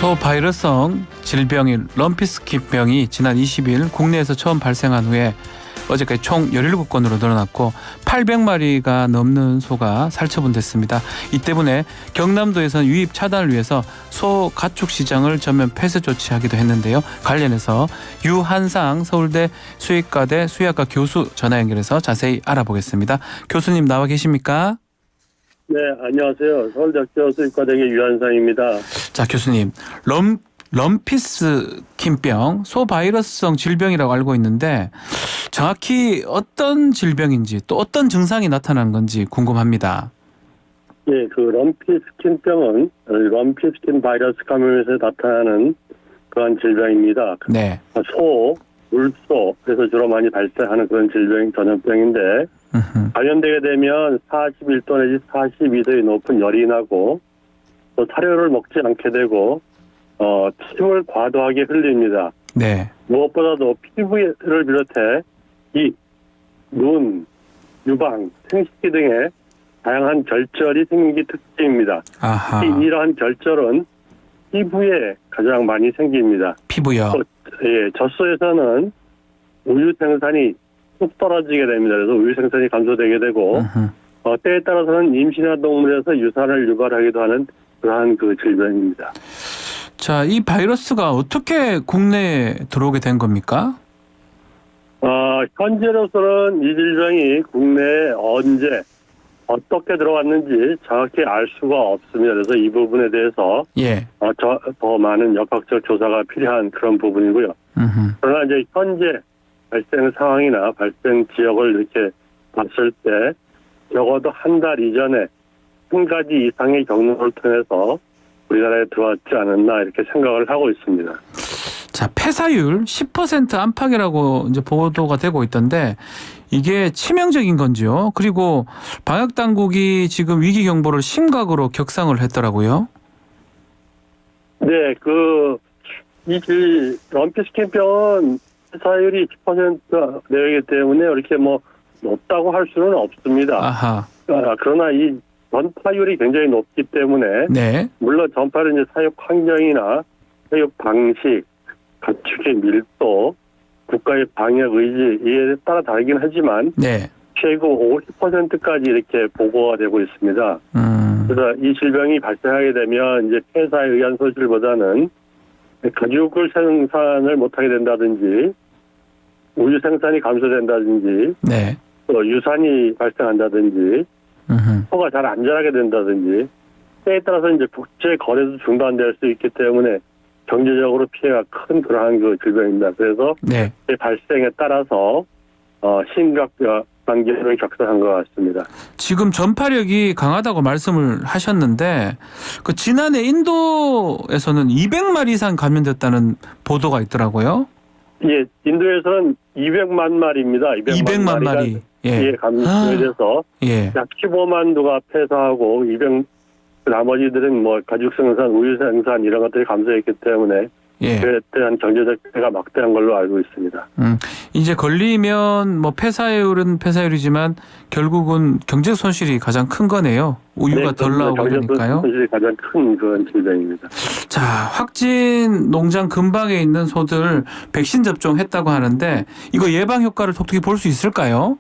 소바이러스성 질병인 럼피스킨병이 지난 20일 국내에서 처음 발생한 후에 어제까지 총 17건으로 늘어났고 800마리가 넘는 소가 살처분됐습니다. 이 때문에 경남도에서는 유입 차단을 위해서 소 가축 시장을 전면 폐쇄 조치하기도 했는데요. 관련해서 유한상 서울대 수의과대 수의학과 교수 전화 연결해서 자세히 알아보겠습니다. 교수님 나와 계십니까? 네, 안녕하세요. 서울대학교 수의과대의 유한상입니다. 자, 교수님, 럼피스킨병, 소바이러스성 질병이라고 알고 있는데 정확히 어떤 질병인지 또 어떤 증상이 나타나는 건지 궁금합니다. 예, 그 럼피스킨병은 럼피스킨 바이러스 감염에서 나타나는 그런 질병입니다. 네. 소, 물소에서 주로 많이 발생하는 그런 전염병인데 감염되게 되면 41도 내지 42도의 높은 열이 나고 또 사료를 먹지 않게 되고 침을 과도하게 흘립니다. 네. 무엇보다도 피부를 비롯해 입, 눈, 유방, 생식기 등의 다양한 결절이 생긴 게 특징입니다. 아하. 이러한 결절은 피부에 가장 많이 생깁니다. 피부요. 예, 젖소에서는 우유 생산이 뚝 떨어지게 됩니다. 그래서 우유 생산이 감소되게 되고 때에 따라서는 임신한 동물에서 유산을 유발하기도 하는 그러한 그 질병입니다. 자, 이 바이러스가 어떻게 국내에 들어오게 된 겁니까? 현재로서는 이 질병이 국내에 언제 어떻게 들어왔는지 정확히 알 수가 없습니다. 그래서 이 부분에 대해서 예. 더 많은 역학적 조사가 필요한 그런 부분이고요. 그러나 이제 현재 발생 상황이나 발생 지역을 이렇게 봤을 때 적어도 한 달 이전에 한 가지 이상의 경로를 통해서 우리나라에 들어왔지 않았나 이렇게 생각을 하고 있습니다. 자, 폐사율 10% 안팎이라고 이제 보도가 되고 있던데 이게 치명적인 건지요? 그리고 방역 당국이 지금 위기 경보를 심각으로 격상을 했더라고요. 네, 이 럼피스킨병은 폐사율이 10% 내외이기 때문에 이렇게 높다고 할 수는 없습니다. 아하. 그러나 이 전파율이 굉장히 높기 때문에 네. 물론 전파는 이제 사육 환경이나 사육 방식, 가축의 밀도, 국가의 방역 의지 이에 따라 다르긴 하지만 네. 최고 50%까지 이렇게 보고가 되고 있습니다. 그래서 이 질병이 발생하게 되면 이제 폐사에 의한 소실보다는 가죽을 생산을 못하게 된다든지 우유 생산이 감소된다든지 네. 또 유산이 발생한다든지 소가 잘 안 자라게 된다든지 때에 따라서 이제 국제 거래도 중단될 수 있기 때문에 경제적으로 피해가 큰 그러한 그 질병입니다. 그래서 네. 발생에 따라서 심각 단계를 격상한 것 같습니다. 지금 전파력이 강하다고 말씀을 하셨는데 그 지난해 인도에서는 200마리 이상 감염됐다는 보도가 있더라고요. 예, 인도에서는 200만 마리입니다. 200만 마리. 예, 감염돼서 예. 약 15만 도가 폐사하고 나머지들은 가죽 생산, 우유 생산 이런 것들이 감소했기 때문에 예. 그에 대한 경제적 피해가 막대한 걸로 알고 있습니다. 이제 걸리면 폐사율은 폐사율이지만 결국은 경제 손실이 가장 큰 거네요. 우유가 덜 나오고 그러니까요. 경제 손실이 가장 큰 그런 질병입니다. 자, 확진 농장 근방에 있는 소들 백신 접종했다고 하는데 이거 예방 효과를 톡톡히 볼 수 있을까요?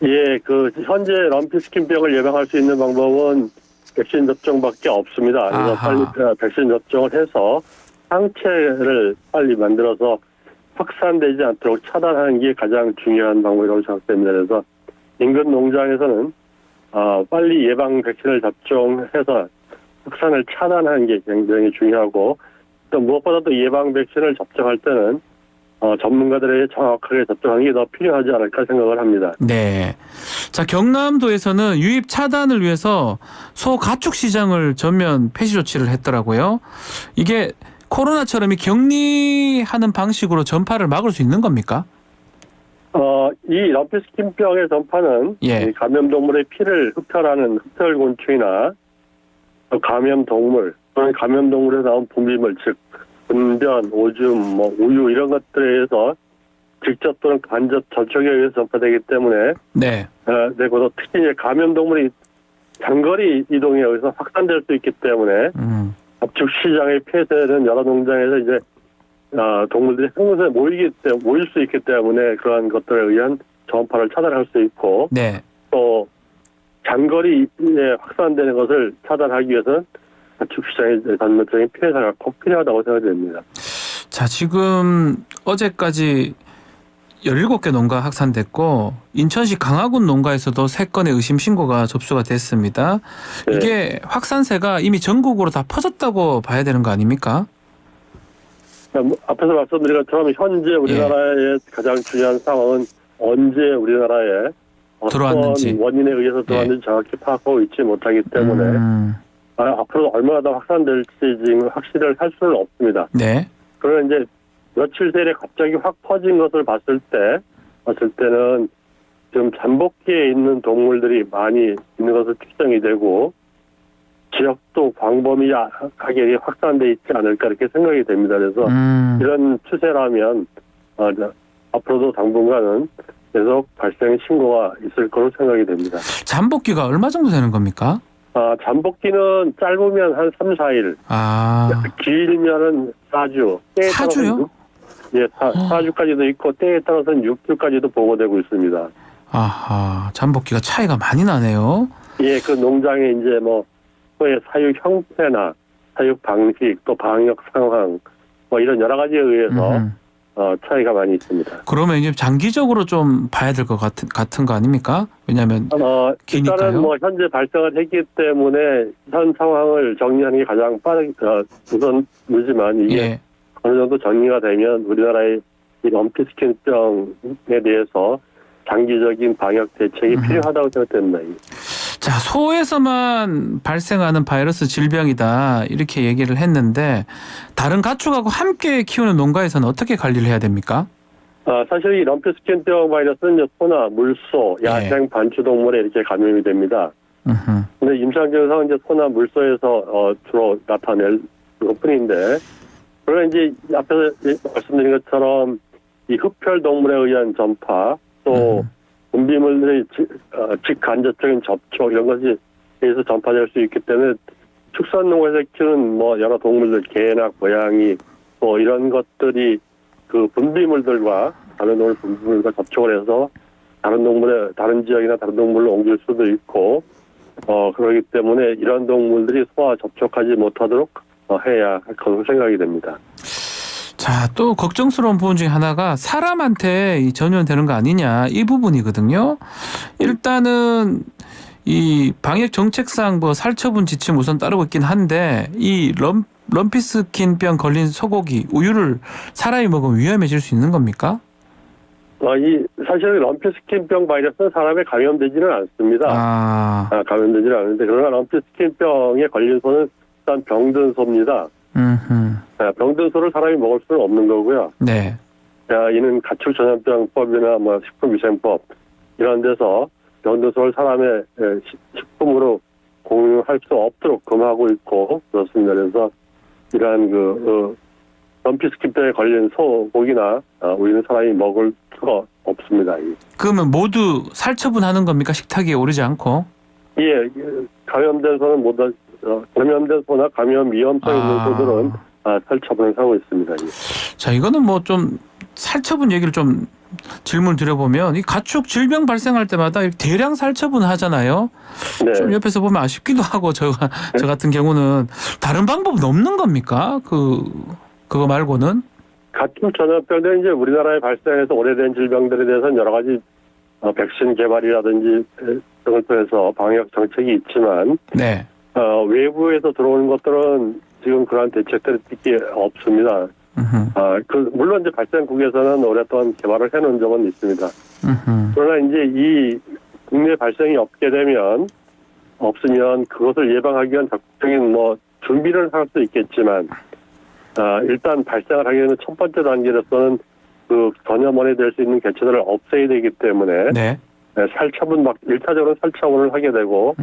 예, 현재 럼피스킨병을 예방할 수 있는 방법은 백신 접종밖에 없습니다. 그래서 아하. 빨리 백신 접종을 해서 항체를 빨리 만들어서 확산되지 않도록 차단하는 게 가장 중요한 방법이라고 생각됩니다. 그래서 인근 농장에서는 빨리 예방 백신을 접종해서 확산을 차단하는 게 굉장히 중요하고 또 무엇보다도 예방 백신을 접종할 때는 전문가들에게 정확하게 접종하는 게 더 필요하지 않을까 생각을 합니다. 네. 자, 경남도에서는 유입 차단을 위해서 소 가축 시장을 전면 폐쇄 조치를 했더라고요. 이게 코로나처럼 격리하는 방식으로 전파를 막을 수 있는 겁니까? 이 럼피스킨병의 전파는 예. 감염동물의 피를 흡혈하는 흡혈곤충이나 감염동물 또는 감염동물에서 나온 분비물 즉 분변, 오줌, 우유 이런 것들에 의해서 직접 또는 간접 접촉에 의해서 전파되기 때문에 네. 그리고 특히 이제 감염동물이 장거리 이동에 의해서 확산될 수 있기 때문에 가축 시장의 폐쇄는 여러 농장에서 이제 동물들이 한 곳에 모일 수 있기 때문에 그러한 것들에 의한 전파를 차단할 수 있고 네. 또 장거리에 확산되는 것을 차단하기 위해서는 가축 시장의 전면적인 폐쇄가 꼭 필요하다고 생각됩니다. 자, 지금 어제까지 17개 농가 확산됐고 인천시 강화군 농가에서도 3건의 의심 신고가 접수가 됐습니다. 네. 이게 확산세가 이미 전국으로 다 퍼졌다고 봐야 되는 거 아닙니까? 앞에서 말씀드린 것처럼 현재 우리나라의 가장 중요한 상황은 언제 우리나라에 들어왔는지. 어떤 원인에 의해서 들어왔는지 정확히 파악하고 있지 못하기 때문에 앞으로 얼마나 더 확산될지 지금 확실을 할 수는 없습니다. 네. 그러나 이제 며칠 전에 갑자기 확 퍼진 것을 봤을 때는 지금 잠복기에 있는 동물들이 많이 있는 것으로 추정이 되고 지역도 광범위하게 확산돼 있지 않을까 이렇게 생각이 됩니다. 그래서 이런 추세라면 앞으로도 당분간은 계속 발생 신고가 있을 거로 생각이 됩니다. 잠복기가 얼마 정도 되는 겁니까? 잠복기는 짧으면 한 3, 4일, 길면은 4주. 4주요? 예, 4주까지도 있고 때에 따라서는 6주까지도 보고되고 있습니다. 아하, 잠복기가 차이가 많이 나네요. 예, 그 농장에 이제 소의 사육 형태나 사육 방식 또 방역 상황 이런 여러 가지에 의해서 차이가 많이 있습니다. 그러면 이제 장기적으로 좀 봐야 될 것 같은 거 아닙니까? 왜냐하면 기니까요. 일단은 현재 발생을 했기 때문에 현 상황을 정리하는 게 가장 우선이지만 이게 어느 정도 정리가 되면 우리나라의 이 럼피스킨병에 대해서 장기적인 방역 대책이 필요하다고 생각됩니다. 자, 소에서만 발생하는 바이러스 질병이다 이렇게 얘기를 했는데 다른 가축하고 함께 키우는 농가에서는 어떻게 관리를 해야 됩니까? 사실 이 럼피스킨병 바이러스는 소나 물소, 야생 반추동물에 이렇게 감염이 됩니다. 근데 임상 증상은 이제 소나 물소에서 주로 나타낼 것뿐인데 그러나 이제 앞에서 말씀드린 것처럼 이 흡혈 동물에 의한 전파 또 분비물들의 직간접적인 접촉 이런 것이 계속 전파될 수 있기 때문에 축산농가에서 키우는 여러 동물들 개나 고양이 또 이런 것들이 그 분비물들과 다른 동물 분비물과 접촉을 해서 다른 지역이나 다른 동물로 옮길 수도 있고 그렇기 때문에 이런 동물들이 소와 접촉하지 못하도록 해야 할 것으로 생각이 됩니다. 자, 또 걱정스러운 부분 중에 하나가 사람한테 전염되는 거 아니냐 이 부분이거든요. 일단은 이 방역 정책상 살처분 지침 우선 따르고 있긴 한데 이 럼피스킨병 걸린 소고기 우유를 사람이 먹으면 위험해질 수 있는 겁니까? 사실 럼피스킨병 바이러스는 사람에 감염되지는 않습니다. 감염되지는 않는데 그러나 럼피스킨병에 걸린 소는 일단 병든 소입니다. 병든 소를 사람이 먹을 수는 없는 거고요. 네. 이는 가축전염병법이나 식품위생법 이런 데서 병든 소를 사람의 식품으로 공유할 수 없도록 금하고 있고 그렇습니다. 그래서 이러한 럼피스킨병에 걸린 소고기나 우유는 사람이 먹을 수가 없습니다. 그러면 모두 살처분하는 겁니까? 식탁 위에 오르지 않고? 예, 감염된 소는 모두 감염된 소나 감염 위험성 있는 소들은 살처분을 하고 있습니다. 자, 이거는 좀 살처분 얘기를 좀 질문 드려보면 이 가축 질병 발생할 때마다 대량 살처분 하잖아요. 네. 좀 옆에서 보면 아쉽기도 하고 저 같은 경우는 다른 방법은 없는 겁니까? 그거 말고는? 가축 전염병들은 이제 우리나라에 발생해서 오래된 질병들에 대해서는 여러 가지 백신 개발이라든지 등을 통해서 방역 정책이 있지만 네. 외부에서 들어오는 것들은 지금 그러한 대책들이 없습니다. 물론 이제 발생국에서는 오랫동안 개발을 해놓은 적은 있습니다. 그러나 이제 이 국내 발생이 없으면 그것을 예방하기 위한 적극적인 준비를 할 수 있겠지만 일단 발생을 하기 위해서는 첫 번째 단계로서는 그 전염원이 될 수 있는 개체들을 없애야 되기 때문에 네. 1차적으로 살처분을 하게 되고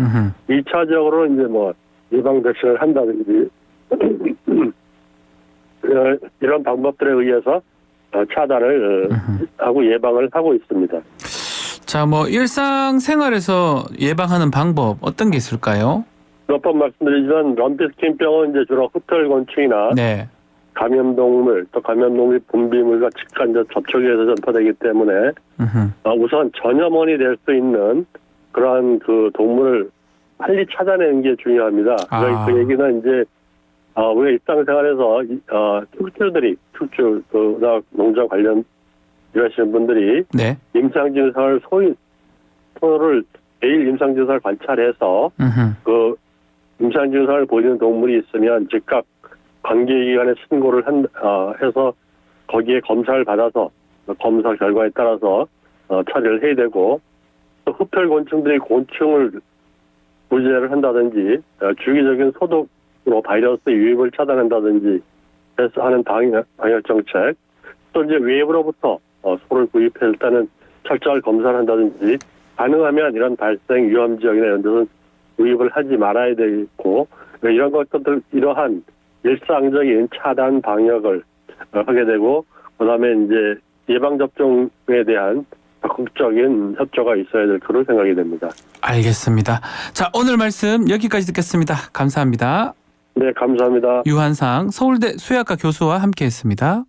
2차적으로 이제 예방 백신을 한다든지 이런 방법들에 의해서 차단을 하고 예방을 하고 있습니다. 자, 일상생활에서 예방하는 방법 어떤 게 있을까요? 몇 번 말씀드리지만 럼피스킨병은 이제 주로 흡혈곤충이나 네. 감염동물 또 감염동물 분비물과 직간접 접촉에서 전파되기 때문에 우선 전염원이 될 수 있는 그러한 그 동물을 빨리 찾아내는 게 중요합니다. 아. 그 얘기는 이제 우리가 일상생활에서 특주나 농장 관련 일하시는 분들이 네. 임상 증상을 소를 매일 임상 증상을 관찰해서 그 임상 증상을 보이는 동물이 있으면 즉각 관계기관에 신고를 해서 거기에 검사를 받아서 검사 결과에 따라서 처리를 해야 되고 또 흡혈곤충들이 곤충을 구제를 한다든지 주기적인 소독으로 바이러스 유입을 차단한다든지 해서 하는 방역 정책 또 이제 외부로부터 소를 구입할 때는 철저하게 검사를 한다든지 가능하면 이런 발생 위험 지역이나 이런 데서는 구입을 하지 말아야 되고 이런 것들 이러한 일상적인 차단 방역을 하게 되고 그다음에 이제 예방 접종에 대한 적극적인 협조가 있어야 될 거로 생각이 됩니다. 알겠습니다. 자, 오늘 말씀 여기까지 듣겠습니다. 감사합니다. 네, 감사합니다. 유한상 서울대 수의학과 교수와 함께했습니다.